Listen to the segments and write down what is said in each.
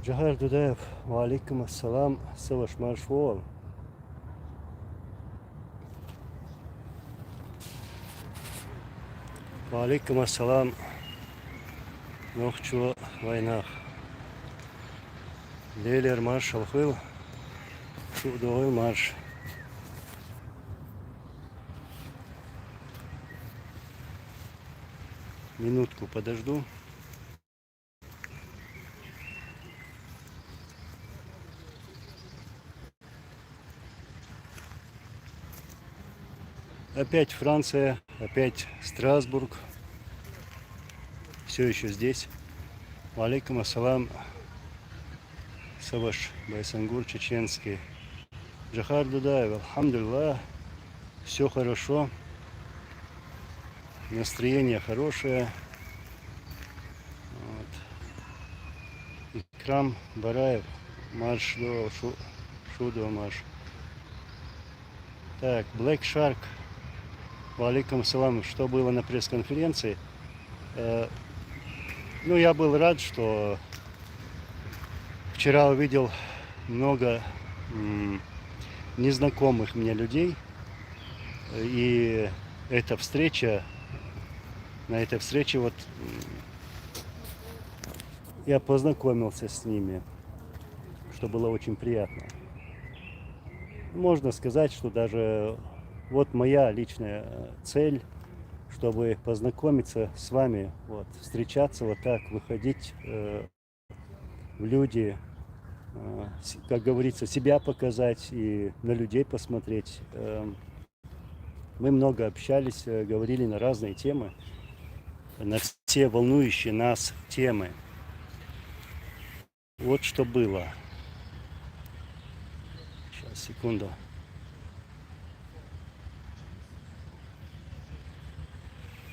Джахар Дудаев, валейкум ассалам, Саваш Маршвол. Валейкум ассалам, Нохчу войнах. Лелер марш алхыл, шудовый марш. Минутку подожду. Опять Франция, опять Страсбург. Все еще здесь. Валейкум ассалам, Саваш Байсангур чеченский. Джахар Дудаев, алхамдулилlah, все хорошо. Настроение хорошее. Вот. Икрам Бараев, марш до Шудо марш. Так, Black Shark. Валейкум салам. Что было на пресс-конференции? Ну, я был рад, что вчера увидел много незнакомых мне людей. И эта встреча, на этой встрече вот я познакомился с ними, что было очень приятно. Можно сказать, что даже вот моя личная цель, чтобы познакомиться с вами, вот, встречаться вот так, выходить в люди, как говорится, себя показать и на людей посмотреть. Мы много общались, говорили на разные темы, на все волнующие нас темы. Вот что было. Сейчас, секунду.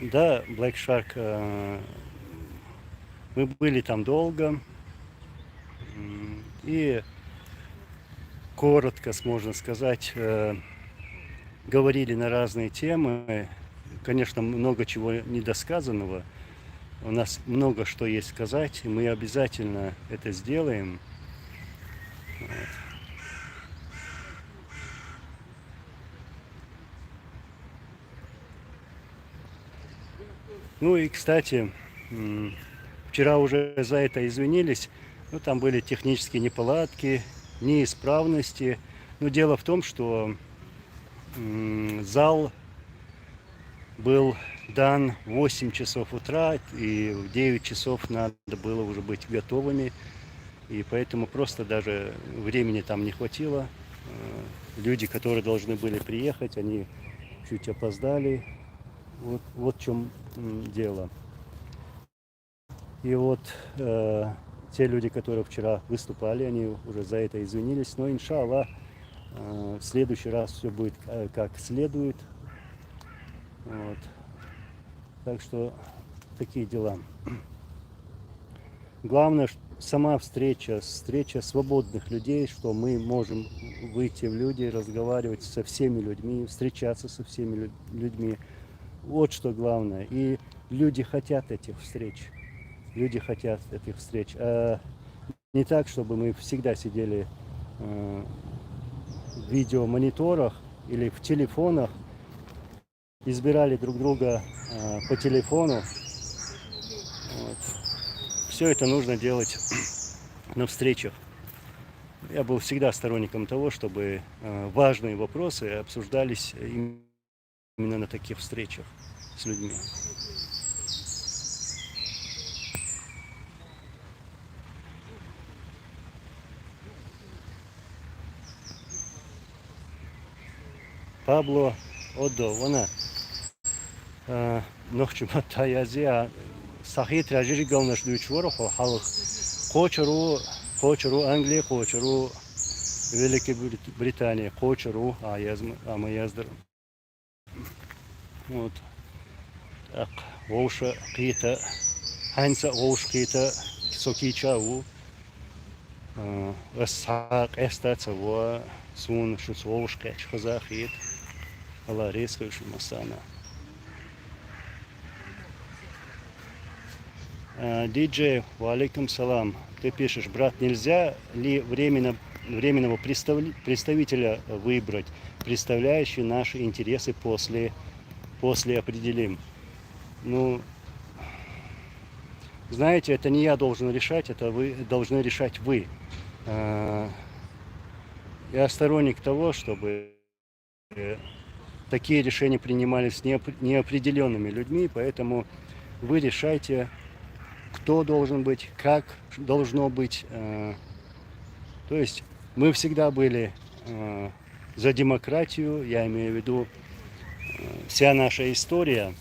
Да, Black Shark, мы были там долго. И коротко, можно сказать, говорили на разные темы. Конечно, много чего недосказанного. У нас много что есть сказать, и мы обязательно это сделаем. Вот. Ну и, кстати, вчера уже за это извинились. Ну, там были технические неполадки, неисправности. Но дело в том, что зал был дан в 8 часов утра, и в 9 часов надо было уже быть готовыми. И поэтому просто даже времени там не хватило. Люди, которые должны были приехать, они чуть опоздали. Вот в чем дело. И вот те люди, которые вчера выступали, они уже за это извинились. Но, иншаллах, в следующий раз все будет как следует. Вот. Так что такие дела. Главное, сама встреча свободных людей, что мы можем выйти в люди, разговаривать со всеми людьми, встречаться со всеми людьми. Вот что главное. И люди хотят этих встреч. Люди хотят этих встреч. А не так, чтобы мы всегда сидели в видеомониторах или в телефонах, избирали друг друга по телефону. Вот. Все это нужно делать на встречах. Я был всегда сторонником того, чтобы важные вопросы обсуждались именно на таких встречах с людьми. Пабло Одо, она нохчу матаязия сахит ражири галнаш дучворо халах Хочеру Англии, Хочеру Великой Британии, Хочеру Амаяздер. Вот. Так, Оуша Кита, Ханса Оуш Кита, Сокичау, Эсхак Эстацава, Сун Шуцоуш Кэч Хазахит, Аларейская Шумасана. Диджей, валикум салам. Ты пишешь, брат, нельзя ли временного представителя выбрать, представляющий наши интересы после определим? Ну, знаете, это не я должен решать, это вы должны решать вы. Я сторонник того, чтобы такие решения принимались неопределенными людьми, поэтому вы решайте, кто должен быть, как должно быть. То есть мы всегда были за демократию, я имею в виду вся наша история.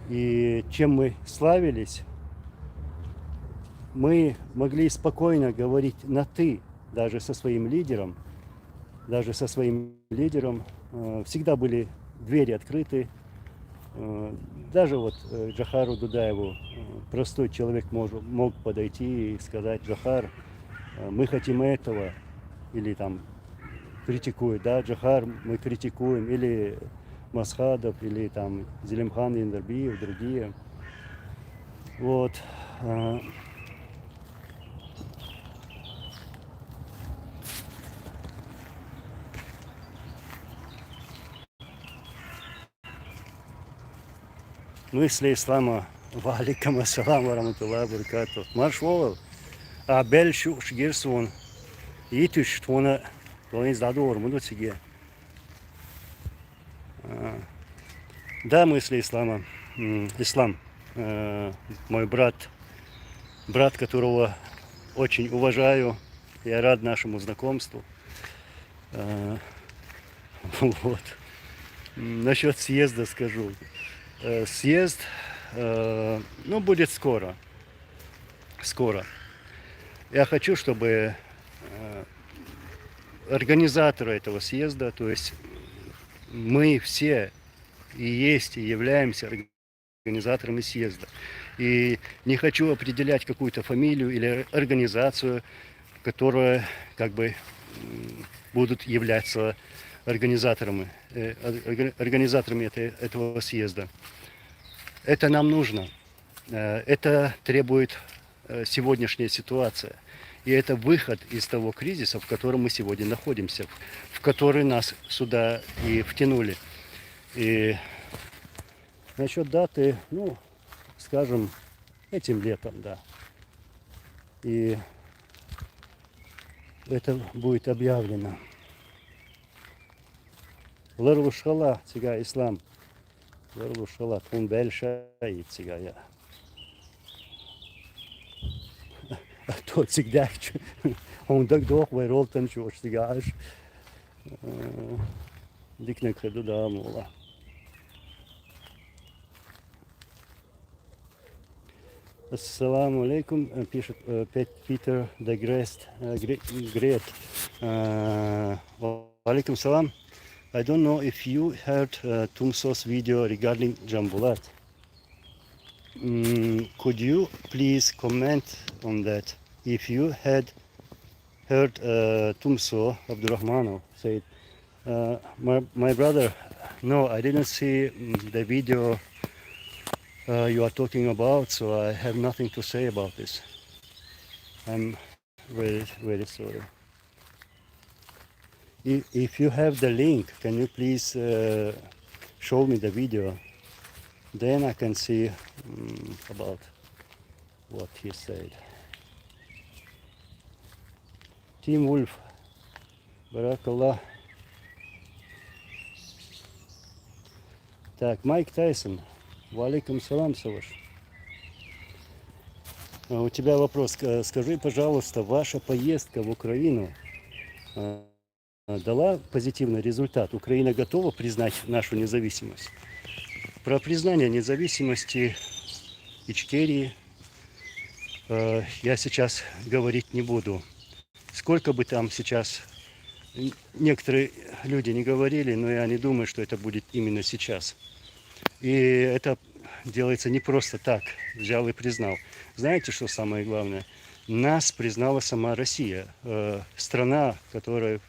И чем мы славились, мы могли спокойно говорить на «ты» даже со своим лидером. Всегда были двери открыты. Даже вот Джохару Дудаеву простой человек мог подойти и сказать: Джохар, мы хотим этого, или там критикует, да, Джохар, мы критикуем, или Масхадов, или там Зелимхан Индарбиев, другие. Вот. Мысли ислама. Валикам ассалам вараматуллахи баракату. Маршвол. А бельшу шгирсун. Итүш твона твоин задор мудуциге. Да, мысли ислама. Ислам. Мой брат, которого очень уважаю. Я рад нашему знакомству. Вот. Насчет съезда скажу. Съезд, будет скоро. Я хочу, чтобы организаторы этого съезда, то есть мы все и есть, и являемся организаторами съезда. И не хочу определять какую-то фамилию или организацию, которая как бы будут являться организаторами этого съезда. Это нам нужно. Это требует сегодняшняя ситуация. И это выход из того кризиса, в котором мы сегодня находимся, в который нас сюда и втянули. И насчет даты, скажем, этим летом, да. И это будет объявлено. Ларушала, цига ислам. Ларушала, тун бельша и цига я. А то всегда, он так дох, вайрол там чего, цига аж. Дикне креду да мола. Ассаламу алейкум, пишет Питер Дегрест, Грет. Алейкум салам. I don't know if you heard Tumso's video regarding Jambulat. Could you please comment on that? If you had heard Tumso Abdurrahmanov said, my brother, no, I didn't see the video you are talking about, so I have nothing to say about this. I'm very, very sorry. If you have the link, can you please show me the video? Then I can see about what he said. Team Wolf, Barakallah. Так, Майк Тайсон. Валикум салам, Саваш. У тебя вопрос. Скажи, пожалуйста, ваша поездка в Украину дала позитивный результат? Украина готова признать нашу независимость? Про признание независимости Ичкерии я сейчас говорить не буду. Сколько бы там сейчас некоторые люди не говорили, но я не думаю, что это будет именно сейчас. И это делается не просто так, взял и признал. Знаете, что самое главное? Нас признала сама Россия, страна, которая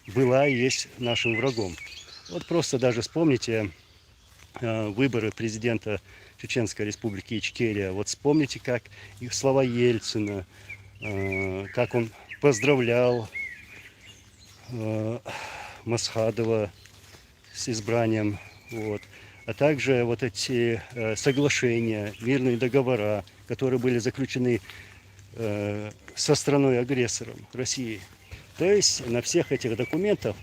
была и есть нашим врагом. Вот просто даже вспомните выборы президента Чеченской республики Ичкерия. Вот вспомните, как их слова Ельцина, как он поздравлял Масхадова с избранием, вот. А также вот эти соглашения, мирные договора, которые были заключены со страной-агрессором России. То есть на всех этих документах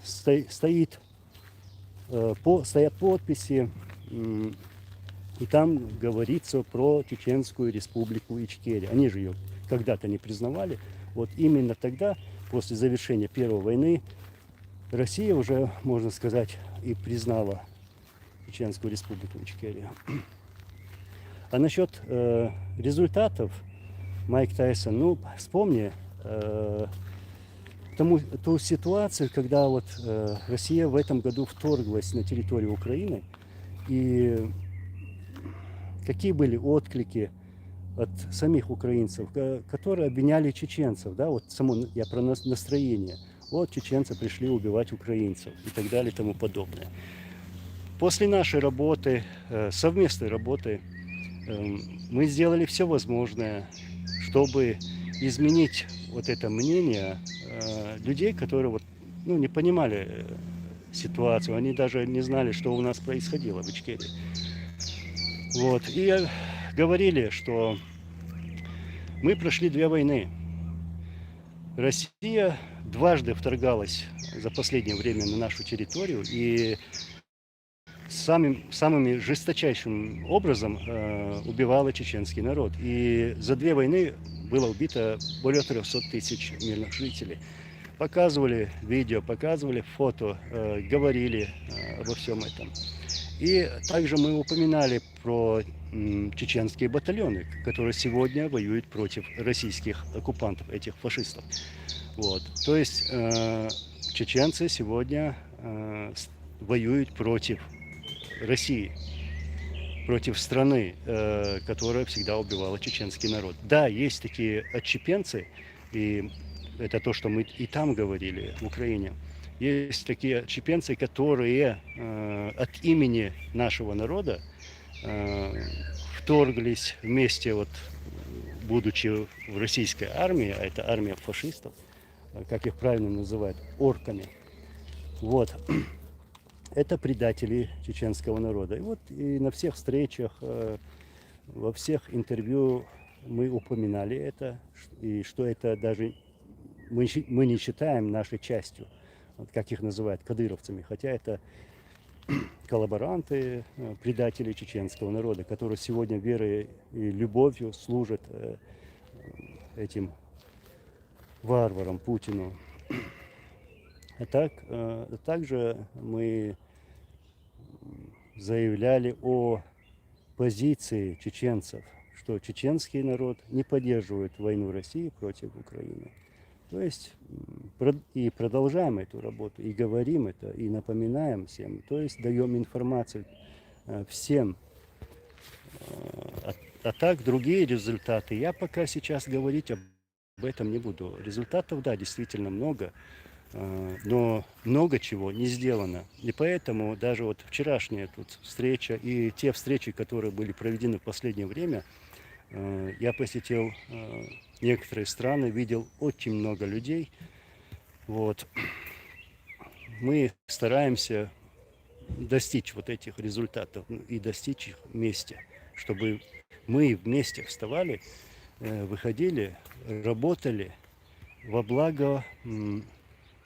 стоят подписи, и там говорится про Чеченскую республику Ичкерия. Они же ее когда-то не признавали. Вот именно тогда, после завершения Первой войны, Россия уже, можно сказать, и признала Чеченскую республику Ичкерия. А насчет результатов, Майк Тайсон, ну, вспомни ту ситуацию, когда вот Россия в этом году вторглась на территорию Украины, и какие были отклики от самих украинцев, которые обвиняли чеченцев, да, вот само я про настроение. Вот чеченцы пришли убивать украинцев и так далее и тому подобное. После нашей работы, совместной работы, мы сделали все возможное, чтобы изменить вот это мнение людей, которые вот, ну, не понимали ситуацию, они даже не знали, что у нас происходило в Ичкерии. Вот. И говорили, что мы прошли 2 войны. Россия дважды вторгалась за последнее время на нашу территорию и самым жесточайшим образом убивала чеченский народ. И за 2 войны было убито более 300 тысяч мирных жителей. Показывали видео, показывали фото, говорили обо всем этом. И также мы упоминали про чеченские батальоны, которые сегодня воюют против российских оккупантов, этих фашистов. Вот. То есть чеченцы сегодня воюют против России, против страны, которая всегда убивала чеченский народ. Да, есть такие отщепенцы, и это то, что мы и там говорили, в Украине. Есть такие отщепенцы, которые от имени нашего народа вторглись вместе, вот, будучи в российской армии, а это армия фашистов, как их правильно называют, орками. Вот. Это предатели чеченского народа. И вот и на всех встречах, во всех интервью мы упоминали это, и что это даже мы не считаем нашей частью, вот как их называют, кадыровцами, хотя это коллаборанты, предатели чеченского народа, которые сегодня верой и любовью служат этим варварам, Путину. Также мы заявляли о позиции чеченцев, что чеченский народ не поддерживает войну России против Украины. То есть и продолжаем эту работу, и говорим это, и напоминаем всем, то есть даем информацию всем. А так другие результаты, я пока сейчас говорить об этом не буду. Результатов, да, действительно много, но много чего не сделано. И поэтому даже вот вчерашняя тут встреча и те встречи, которые были проведены в последнее время, я посетил некоторые страны, видел очень много людей. Вот. Мы стараемся достичь вот этих результатов и достичь их вместе, чтобы мы вместе вставали, выходили, работали во благо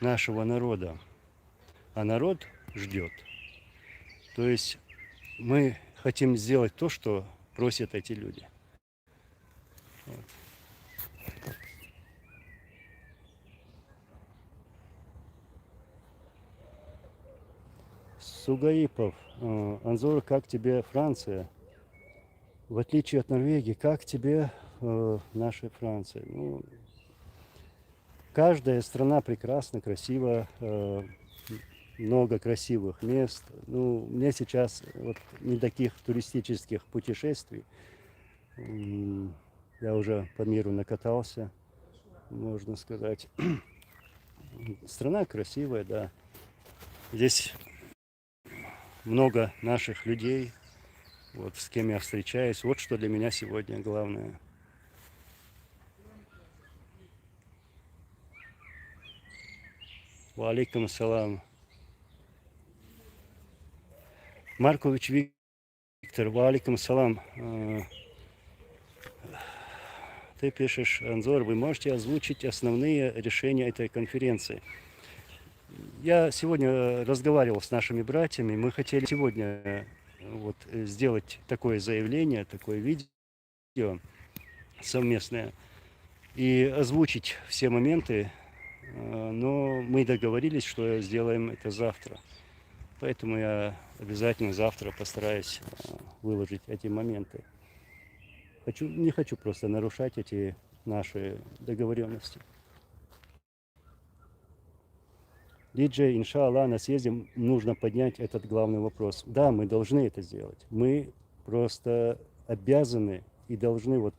нашего народа. А народ ждет. То есть мы хотим сделать то, что просят эти люди. Вот. Сугаипов, Анзор, как тебе Франция? В отличие от Норвегии, как тебе наша Франция? Ну, каждая страна прекрасна, красива, много красивых мест. Ну, мне сейчас вот не таких туристических путешествий. Я уже по миру накатался, можно сказать. Страна красивая, да. Здесь много наших людей, вот с кем я встречаюсь. Вот что для меня сегодня главное. Ва алейкум ассалам. Маркович Виктор, ва алейкум ассалам. Ты пишешь, Анзор, вы можете озвучить основные решения этой конференции? Я сегодня разговаривал с нашими братьями. Мы хотели сегодня вот сделать такое заявление, такое видео совместное и озвучить все моменты, но мы договорились, что сделаем это завтра. Поэтому я обязательно завтра постараюсь выложить эти моменты. Не хочу просто нарушать эти наши договоренности. Диджей, иншаллах, на съезде нужно поднять этот главный вопрос. Да, мы должны это сделать. Мы просто обязаны и должны вот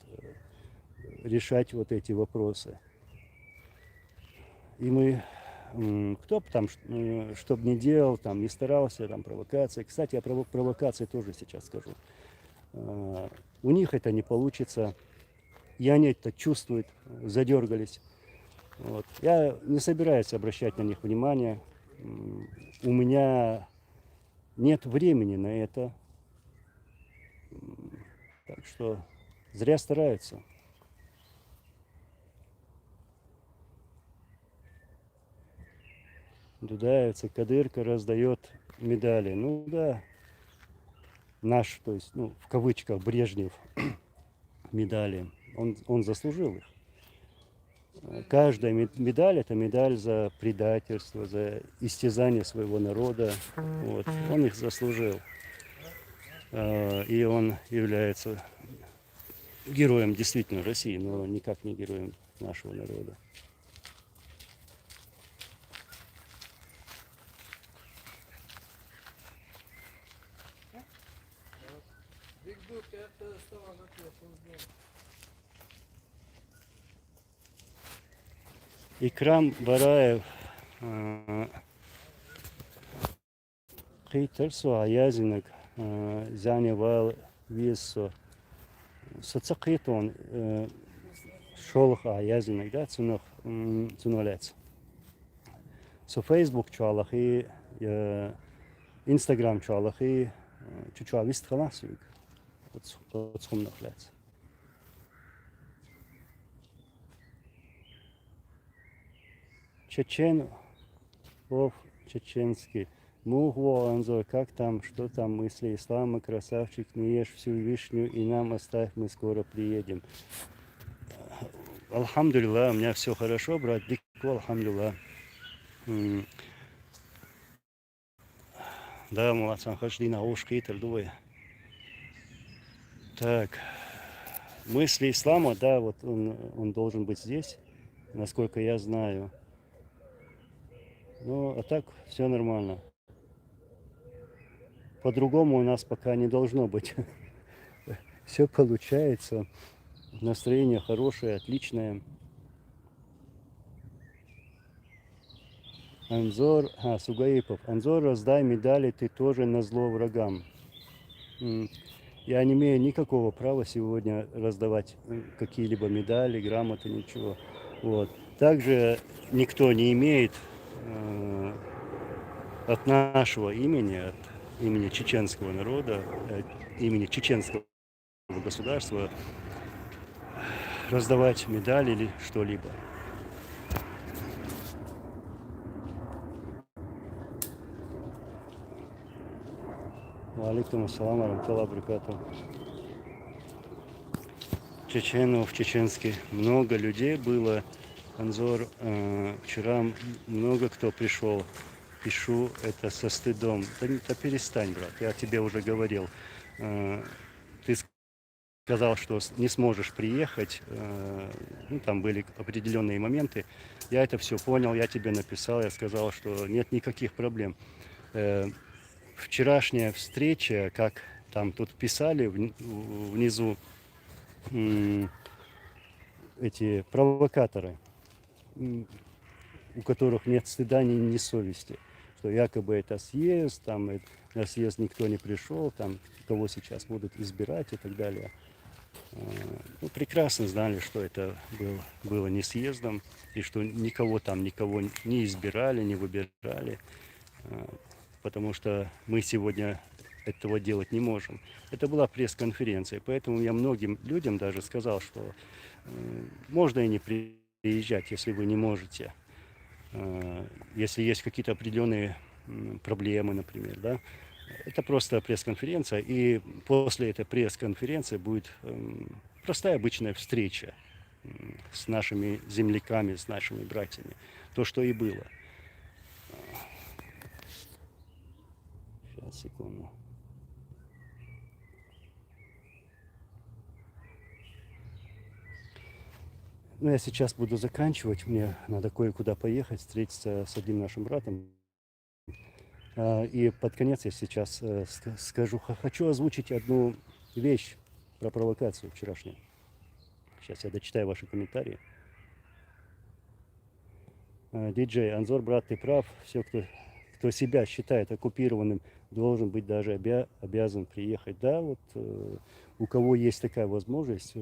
решать вот эти вопросы. И мы, кто бы там, что бы ни делал, там, не старался, там, провокации. Кстати, о провокации тоже сейчас скажу. У них это не получится. И они это чувствуют, задергались. Вот. Я не собираюсь обращать на них внимание. У меня нет времени на это. Так что зря стараются. Дудаевцы, Кадырка раздает медали. Ну да, наш, то есть, ну, в кавычках, Брежнев медали. Он заслужил их. Каждая медаль – это медаль за предательство, за истязание своего народа. Вот. Он их заслужил. И он является героем действительно России, но никак не героем нашего народа. Икрам Бараев Хейтерсо Аязинок Заневал Висо Соцакитон Шолх Аязинок, да, Цунолец. Со Facebook Чалахи, Instagram Чалахи, Чучавист Халасвик, от Схумнахлец. Чечен, чеченский. Мугво, Анзор, как там, что там, мысли ислама, красавчик, не ешь всю вишню и нам оставь, мы скоро приедем. Алхамдулилlah, у меня все хорошо, брат, дико, алхамдулилlah. Да, молодцам, хожди на ушки, тордуя. Так, мысли ислама, да, вот он должен быть здесь, насколько я знаю. Ну, а так все нормально. По-другому у нас пока не должно быть. Все получается. Настроение хорошее, отличное. Анзор, Сугаипов. Анзор, раздай медали, ты тоже назло врагам. Я не имею никакого права сегодня раздавать какие-либо медали, грамоты, ничего. Вот. Также никто не имеет от нашего имени, от имени чеченского народа, от имени чеченского государства раздавать медали или что-либо. Алейкум ассалам, рамталлах баракату. Чеченов, чеченский. Много людей было. Анзор, вчера много кто пришел. Пишу это со стыдом. Да перестань, брат, я тебе уже говорил. Ты сказал, что не сможешь приехать. Ну, там были определенные моменты. Я это все понял, я тебе написал, я сказал, что нет никаких проблем. Вчерашняя встреча, как там тут писали внизу эти провокаторы, у которых нет стыда ни совести. что якобы это съезд, там на съезд никто не пришел, там кого сейчас будут избирать и так далее. Ну, прекрасно знали, что это было не съездом, и что никого не избирали, не выбирали, потому что мы сегодня этого делать не можем. Это была пресс-конференция, поэтому я многим людям даже сказал, что можно и не приезжать, если вы не можете. Если есть какие-то определенные проблемы, например, да, это просто пресс-конференция, и после этой пресс-конференции будет простая обычная встреча с нашими земляками, с нашими братьями. То, что и было. Сейчас, секунду. Ну, я сейчас буду заканчивать. Мне надо кое-куда поехать, встретиться с одним нашим братом. И под конец я сейчас скажу, хочу озвучить одну вещь про провокацию вчерашнюю. Сейчас я дочитаю ваши комментарии. Диджей, Анзор, брат, ты прав. Все, кто себя считает оккупированным, должен быть даже обязан приехать. Да, вот у кого есть такая возможность,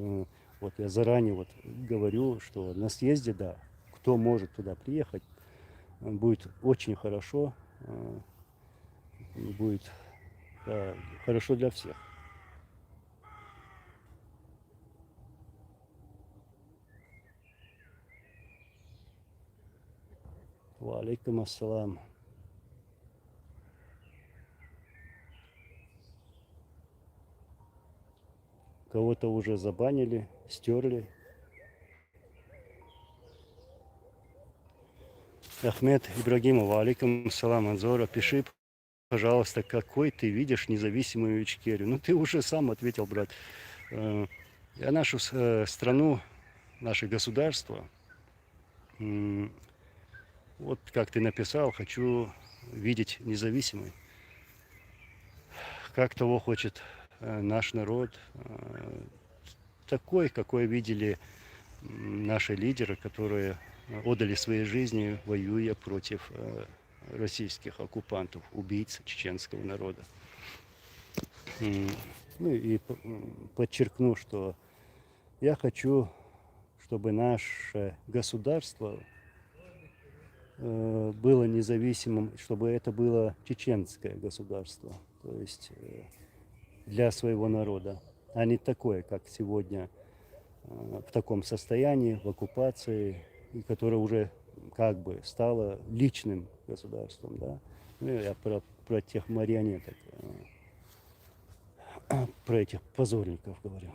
вот я заранее вот говорю, что на съезде, да, кто может туда приехать, будет очень хорошо, будет хорошо для всех. Ва алейкум ассалам. Кого-то уже забанили, стерли. Ахмед Ибрагимов, алейкум салам, Анзора, пиши, пожалуйста, какой ты видишь независимую Ичкерию? Ну, ты уже сам ответил, брат. Я нашу страну, наше государство, вот как ты написал, хочу видеть независимой. Как того хочет наш народ, такой, какой видели наши лидеры, которые отдали свои жизни, воюя против российских оккупантов, убийц чеченского народа. Ну и подчеркну, что я хочу, чтобы наше государство было независимым, чтобы это было чеченское государство, то есть для своего народа, а не такое, как сегодня в таком состоянии, в оккупации, и которое уже как бы стало личным государством, да. Ну, я про тех марионеток, про этих позорников говорю.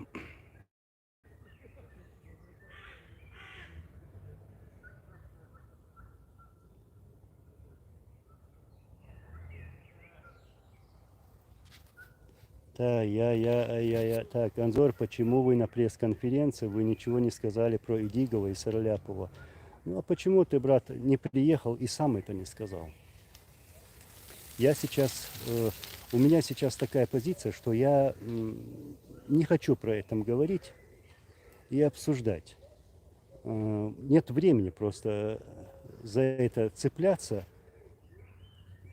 Да, я. Так, Анзор, почему вы на пресс-конференции, вы ничего не сказали про Идигова и Сараляпова? Ну, а почему ты, брат, не приехал и сам это не сказал? Я сейчас, у меня сейчас такая позиция, что я не хочу про это говорить и обсуждать. Нет времени просто за это цепляться.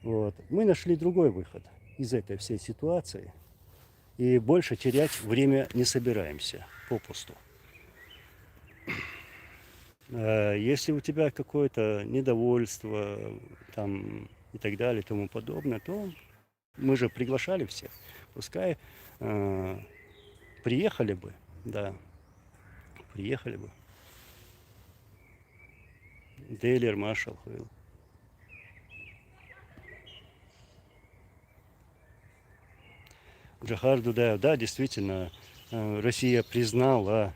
Вот. Мы нашли другой выход из этой всей ситуации. И больше терять время не собираемся попусту. Если у тебя какое-то недовольство там, и так далее и тому подобное, то мы же приглашали всех. Пускай приехали бы, да, приехали бы. Дейлер, Маршал, Хейл. Джахар Дудаев, да, действительно, Россия признала,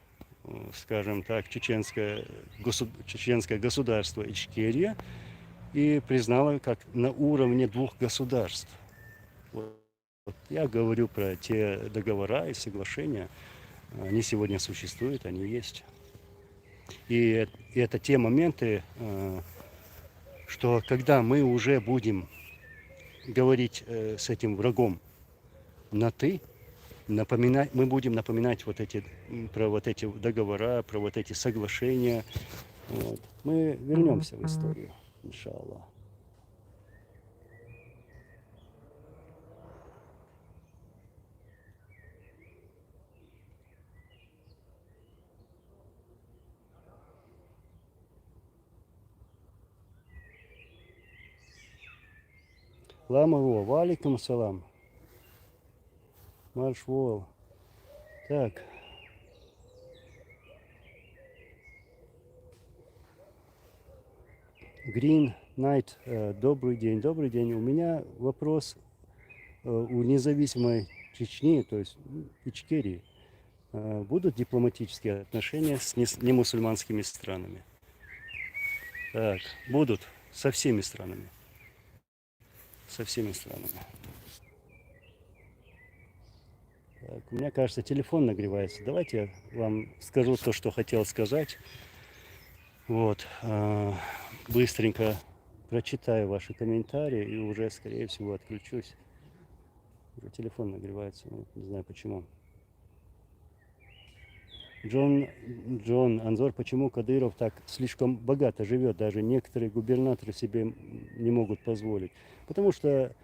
скажем так, чеченское государство Ичкерия и признала как на уровне двух государств. Вот я говорю про те договора и соглашения, они сегодня существуют, они есть. И это те моменты, что когда мы уже будем говорить с этим врагом на «ты», мы будем напоминать про вот эти договора, про вот эти соглашения. Вот. Мы вернемся в историю, иншаллах. Ламаво, валикум салам. Маршвол. Так. Green Knight, добрый день, добрый день. У меня вопрос у независимой Чечни, то есть Ичкерии, будут дипломатические отношения с немусульманскими странами? Так, будут со всеми странами. Со всеми странами. Так, у меня, кажется, телефон нагревается. Давайте я вам скажу то, что хотел сказать. Вот. Быстренько прочитаю ваши комментарии и уже, скорее всего, отключусь. Уже телефон нагревается, не знаю почему. Джон Анзор, почему Кадыров так слишком богато живет, даже некоторые губернаторы себе не могут позволить. Потому что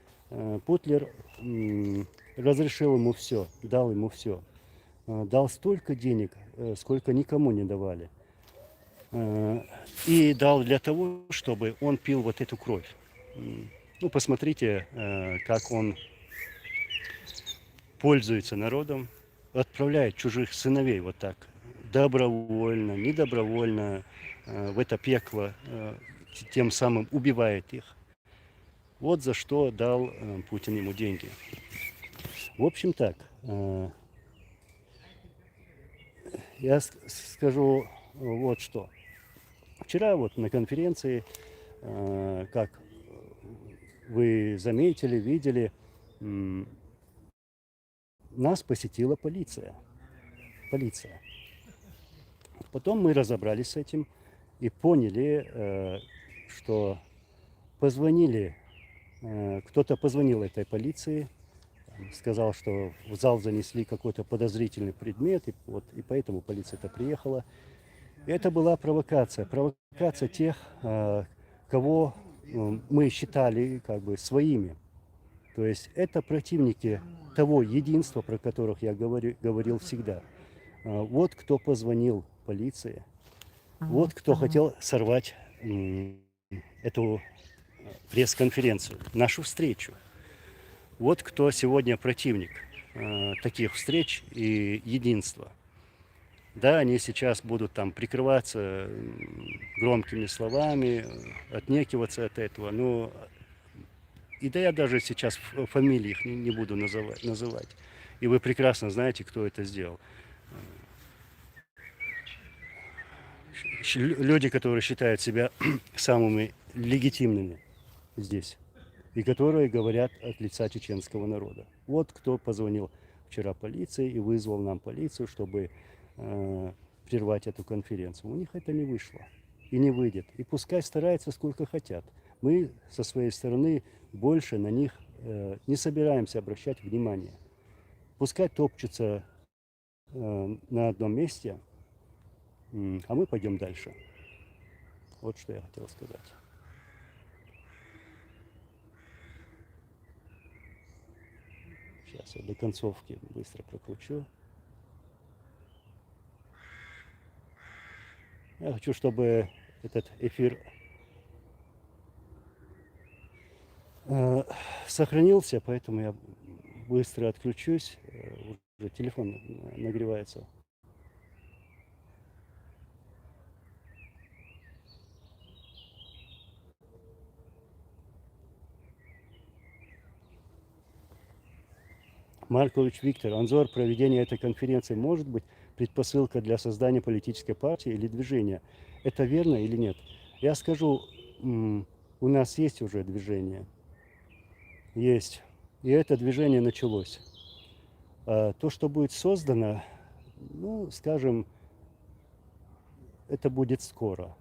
Путлер разрешил ему все, дал ему все. Дал столько денег, сколько никому не давали. И дал для того, чтобы он пил вот эту кровь. Ну, посмотрите, как он пользуется народом, отправляет чужих сыновей вот так, добровольно, недобровольно, в это пекло, тем самым убивает их. Вот за что дал Путин ему деньги. В общем так, я скажу вот что. Вчера вот на конференции, как вы заметили, видели, нас посетила полиция. Полиция. Потом мы разобрались с этим и поняли, что позвонили, кто-то позвонил этой полиции, сказал, что в зал занесли какой-то подозрительный предмет, и поэтому полиция-то приехала. И это была провокация. Провокация тех, кого мы считали как бы своими. То есть это противники того единства, про которых я говорил всегда. Вот кто позвонил полиции, вот кто хотел сорвать эту пресс-конференцию, нашу встречу. Вот кто сегодня противник таких встреч и единства. Да, они сейчас будут там прикрываться громкими словами, отнекиваться от этого, но и да я даже сейчас фамилии их не буду называть. И вы прекрасно знаете, кто это сделал. Люди, которые считают себя самыми легитимными здесь, и которые говорят от лица чеченского народа. Вот кто позвонил вчера полиции и вызвал нам полицию, чтобы прервать эту конференцию. У них это не вышло и не выйдет. И пускай стараются сколько хотят. Мы со своей стороны больше на них не собираемся обращать внимание. Пускай топчутся на одном месте, а мы пойдем дальше. Вот что я хотел сказать. Сейчас я до концовки быстро прокручу. Я хочу, чтобы этот эфир сохранился, поэтому я быстро отключусь. Уже телефон нагревается. Маркович Виктор, Анзор, проведение этой конференции может быть предпосылка для создания политической партии или движения. Это верно или нет? Я скажу, у нас есть уже движение. Есть. И это движение началось. А то, что будет создано, ну, скажем, это будет скоро.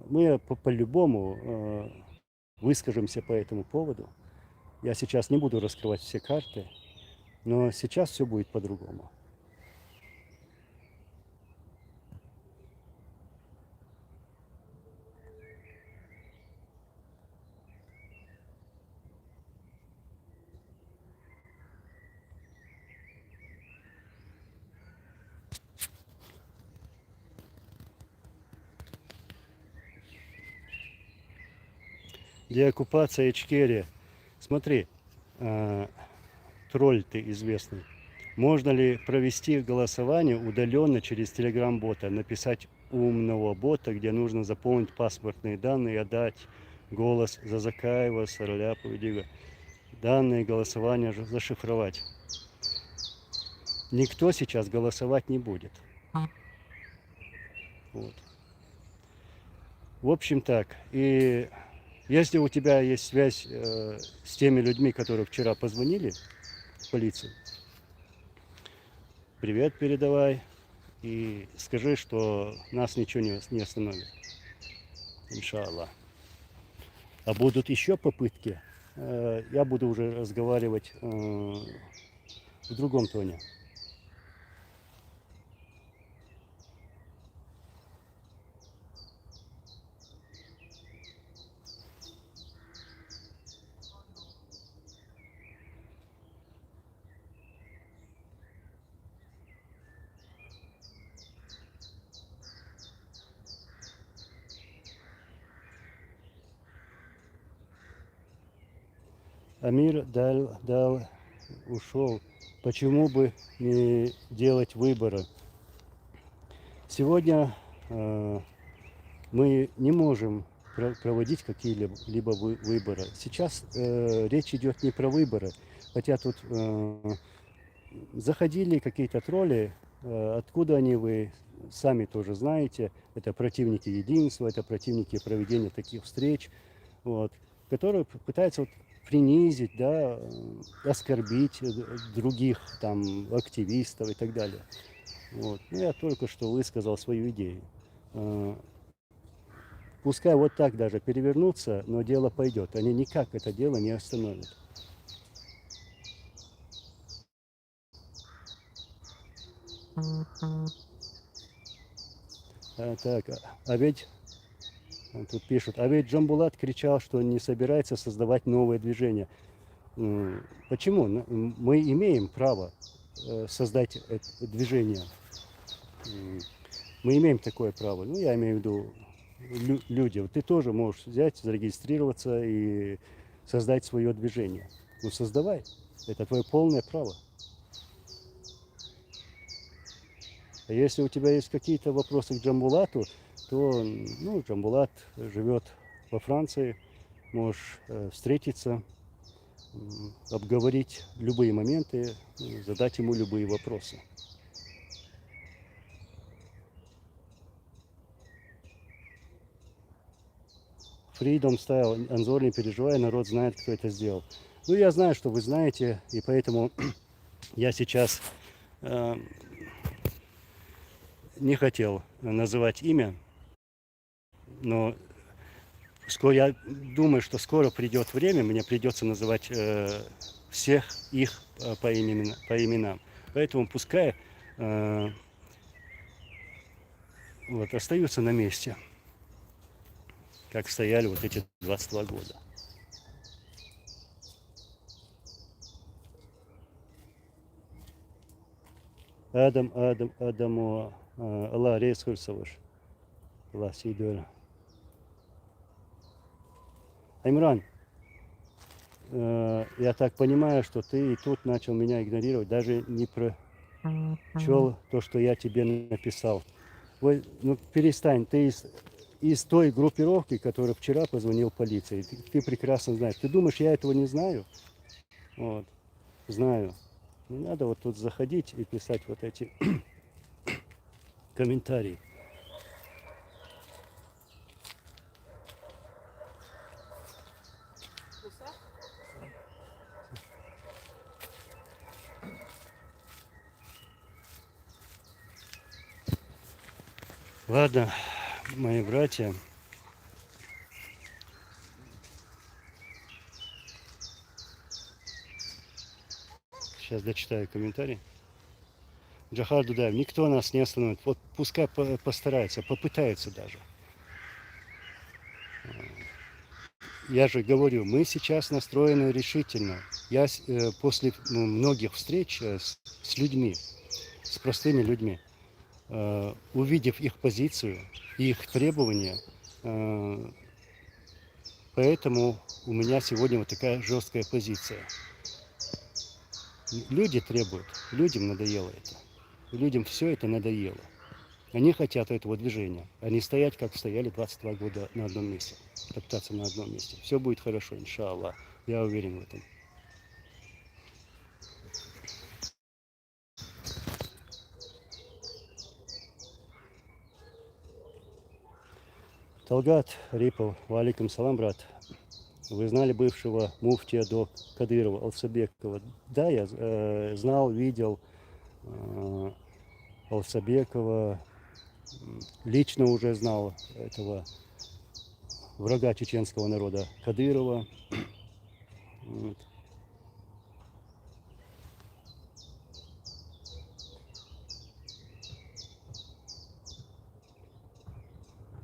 Мы по-любому выскажемся по этому поводу. Я сейчас не буду раскрывать все карты, но сейчас все будет по-другому. Деоккупация Ичкерии. Смотри, тролль ты известный. Можно ли провести голосование удаленно через Telegram-бота, написать умного бота, где нужно заполнить паспортные данные и отдать голос за Закаева, Сороляпу и Дига. Данные голосования зашифровать. Никто сейчас голосовать не будет. Вот. В общем так. И если у тебя есть связь с теми людьми, которые вчера позвонили в полицию, привет передавай и скажи, что нас ничего не остановит. Иншаллах. А будут еще попытки, я буду уже разговаривать в другом тоне. Амир дал, ушел. Почему бы не делать выборы? Сегодня мы не можем проводить какие-либо выборы. Сейчас речь идет не про выборы, хотя тут заходили какие-то тролли, откуда они вы сами тоже знаете, это противники единства, это противники проведения таких встреч, вот, которые пытаются вот принизить, да, оскорбить других там активистов и так далее. Вот. Ну, я только что высказал свою идею. Пускай вот так даже перевернутся, но дело пойдет. Они никак это дело не остановят. Так, а ведь тут пишут, а ведь Джамбулат кричал, что не собирается создавать новое движение. Почему? Мы имеем право создать это движение. Мы имеем такое право. Ну, я имею в виду люди. Ты тоже можешь взять, зарегистрироваться и создать свое движение. Ну, создавай. Это твое полное право. А если у тебя есть какие-то вопросы к Джамбулату, то, ну, Джамбулат живет во Франции, можешь встретиться, обговорить любые моменты, задать ему любые вопросы. Freedom Style, Анзор, не переживай, народ знает, кто это сделал. Ну, я знаю, что вы знаете, и поэтому я сейчас не хотел называть имя, но я думаю, что скоро придет время, мне придется называть всех их по именам. Поэтому пускай вот, остаются на месте, как стояли вот эти 22 года. Адаму, Allah reyes savaş. Allah seydiyor. Аймран, я так понимаю, что ты и тут начал меня игнорировать, даже не прочел то, что я тебе написал. Ну перестань, ты из той группировки, которая вчера позвонил полиции, ты прекрасно знаешь. Ты думаешь, я этого не знаю? Вот, знаю. Не надо вот тут заходить и писать вот эти комментарии. Ладно, мои братья. Сейчас дочитаю комментарий. Джахар Дудаев, никто нас не остановит. Вот пускай постарается, попытается даже. Я же говорю, мы сейчас настроены решительно. Я после многих встреч с людьми, с простыми людьми, увидев их позицию и их требования, Поэтому у меня сегодня вот такая жесткая позиция. Люди требуют, людям надоело это. Людям все это надоело. Они хотят этого движения, а не стоять, как стояли 22 года на одном месте, топтаться на одном месте. Все будет хорошо, иншаллах. Я уверен в этом. Талгат Рипов, валикум салам, брат. Вы знали бывшего муфтия до Кадырова, Алсабекова? Да, я знал, видел Алсабекова, лично уже знал этого врага чеченского народа Кадырова. Вот.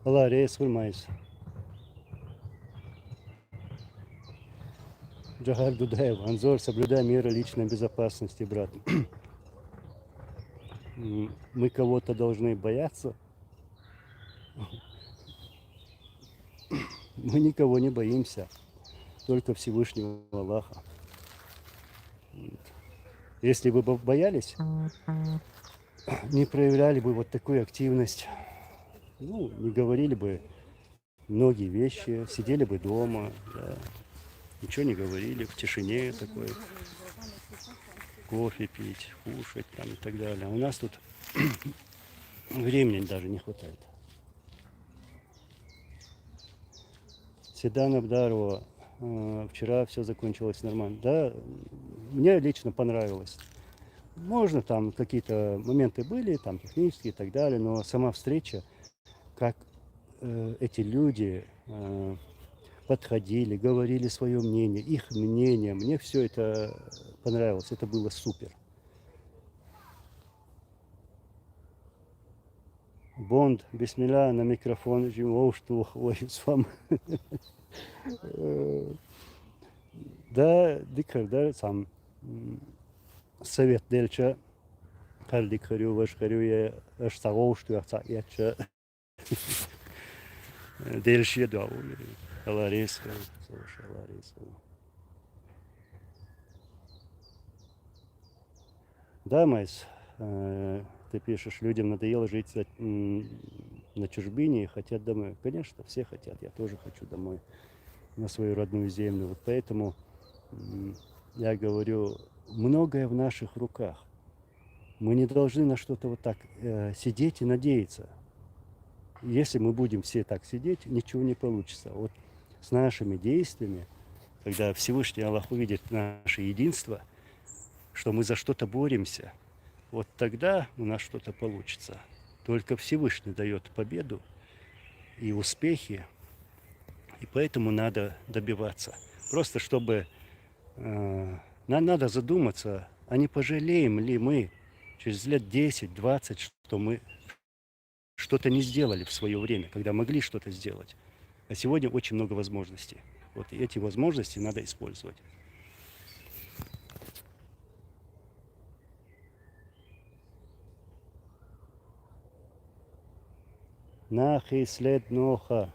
Аллах рейс Хурмайс. Джахар Дудаев, Анзор, соблюдай меры личной безопасности, брат. Мы кого-то должны бояться. Мы никого не боимся, только Всевышнего Аллаха. Если бы боялись, не проявляли бы вот такую активность, ну, не говорили бы многие вещи, сидели бы дома, да, ничего не говорили, в тишине такой, кофе пить, кушать там и так далее. А у нас тут времени даже не хватает. Седан Абдарова, вчера все закончилось нормально. Да, мне лично понравилось. Можно там какие-то моменты были, там технические и так далее, но сама встреча, как эти люди подходили, говорили свое мнение, их мнение, мне все это понравилось, это было супер. Бонд, бисмилля, на микрофон, что с вами. Да, дикар, да, сам совет дельча, кардик харю, ваш харю, я аж сагоушту, я ча дельшие да, аларейска, слушай, аларейска. Да, Майс, ты пишешь, людям надоело жить на чужбине и хотят домой. Конечно, все хотят, я тоже хочу домой, на свою родную землю. Вот поэтому я говорю, многое в наших руках. Мы не должны на что-то вот так сидеть и надеяться. Если мы будем все так сидеть, ничего не получится. Вот с нашими действиями, когда Всевышний Аллах увидит наше единство, что мы за что-то боремся, вот тогда у нас что-то получится. Только Всевышний дает победу и успехи, и поэтому надо добиваться. Просто чтобы надо задуматься, а не пожалеем ли мы через лет 10-20, что мы что-то не сделали в свое время, когда могли что-то сделать. А сегодня очень много возможностей. Вот и эти возможности надо использовать. Нахи след ноха.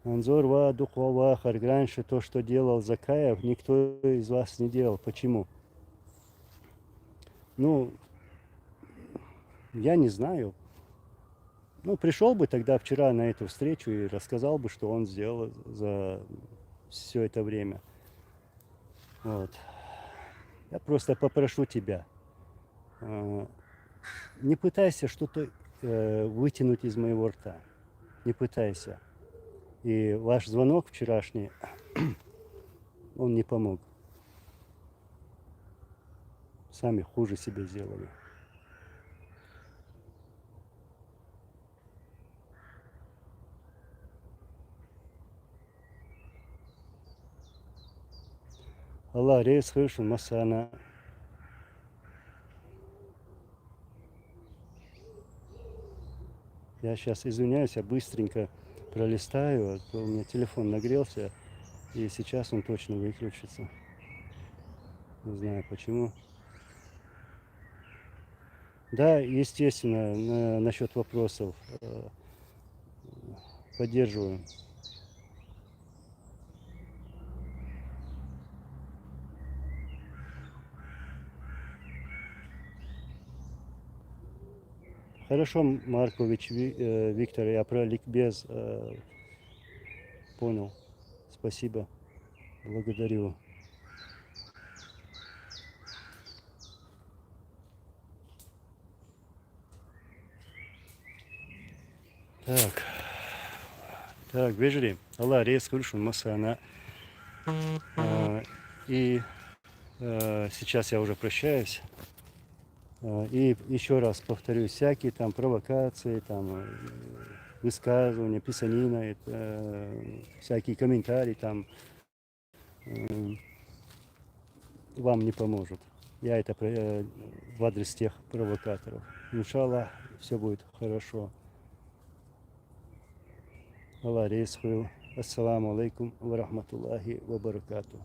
Анзор ва духва вахар. Раньше то, что делал Закаев, никто из вас не делал. Почему? Ну, я не знаю. Ну, пришел бы тогда вчера на эту встречу и рассказал бы, что он сделал за все это время. Вот. Я просто попрошу тебя, не пытайся что-то вытянуть из моего рта. Не пытайся. И ваш звонок вчерашний, он не помог. Сами хуже себе сделали. Аллах рейс хышин масана. Я сейчас извиняюсь, я быстренько пролистаю, а то у меня телефон нагрелся, и сейчас он точно выключится. Не знаю почему. Да, естественно, насчет вопросов поддерживаю. Хорошо, Маркович Виктор, я про ликбез понял. Спасибо. Благодарю. Так, так, Вежри, Allah рейс куршун масана. И сейчас я уже прощаюсь. И еще раз повторюсь, всякие там провокации, там высказывания, писанина, всякие комментарии там вам не поможет. Я это в адрес тех провокаторов. Иншаллах, все будет хорошо. Аллах рейс. Ассаламу алейкум ва рахматуллахи ва баракату.